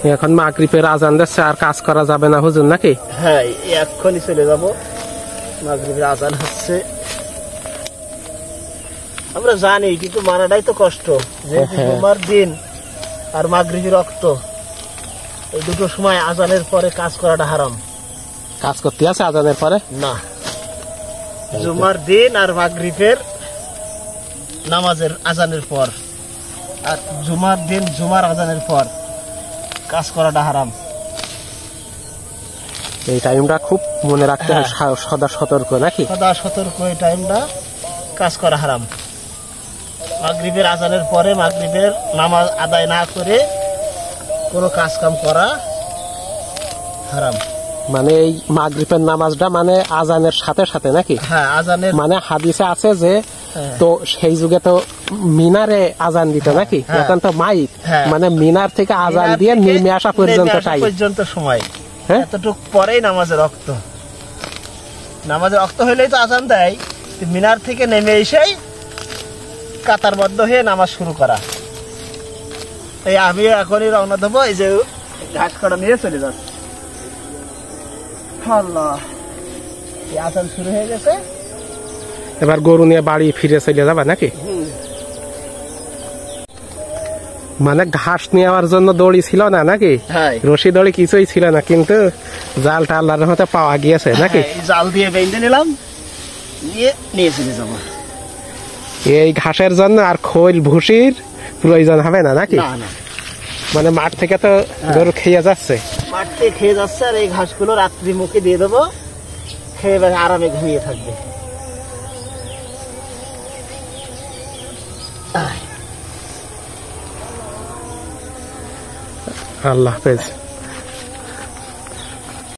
এখন মাগরিবের আজান দিচ্ছে, আর কাজ করা যাবে না হুজুর নাকি? হ্যাঁ, এক্ষুনি চলে যাব, মাগরিবের আজান হচ্ছে। আমরা জানি, কিন্তু মানাটাই তো কষ্ট। যেহেতু জুমার দিন আর মাগরিবের রক্ত, এই দুটো সময় আজানের পরে কাজ করাটা হারাম। কাজ করতে আছে আজানের পরে না, জুমার দিন আর মাগরিবের নামাজের আজানের পর, আর জুমার দিন জুমার আজানের পর কাজ করাটা হারাম। এই টাইমটা খুব মনে রাখতে হয়, সদা সতর্ক নাকি? সদা সতর্ক, এই টাইমটা কাজ করা হারাম। মাগরিবের আজানের পরে মাগরিবের নামাজ আদায় না করে কোনো কাজ কাম করা হারাম। মানে এই মাগরিবের নামাজটা মানে আজানের সাথে সাথে নাকি? হ্যাঁ, আজানের মানে হাদিসে আছে যে, তো সেই যুগে তো মিনারে আজান দিত নাকি? এখন তো মাইক, মানে মিনার থেকে আজান দিয়ে নেমে আসা পর্যন্ত সময়, এতটুক পরেই নামাজের রক্ত। নামাজের রক্ত হইলেই তো আজান দেয়, মিনার থেকে নেমে এসেই কাতারবদ্ধ হয়ে নামাজ শুরু করা। এই আমি এখনই রওনা দেবো, এই যে ঘাস কাটা নিয়ে চলে যাচ্ছে। আল্লাহ, আজান শুরু হয়ে গেছে, এবার গরু নিয়ে বাড়ি ফিরে চলে যাবা নাকি? মানে ঘাস নেওয়ার জন্য দড়ি ছিল না নাকি? রশি দড়ি কিছুই ছিল না, কিন্তু জালটা আল্লাহর রহমতে পাওয়া গিয়েছে নাকি? জাল দিয়ে বেঁধে নিলাম, নিয়ে চলে যাবো। এই ঘাসের জন্য আর খৈল ভুসির প্রয়োজন হবে না নাকি? মানে মাঠ থেকে তো গরু খেয়ে যাচ্ছে, মাঠ থেকে খেয়ে যাচ্ছে, আর এই ঘাসগুলো রাত্রি মুখে দিয়ে দেবো, খেয়ে আরামে ঘুমিয়ে থাকবে। আল্লাহ হাফেজ।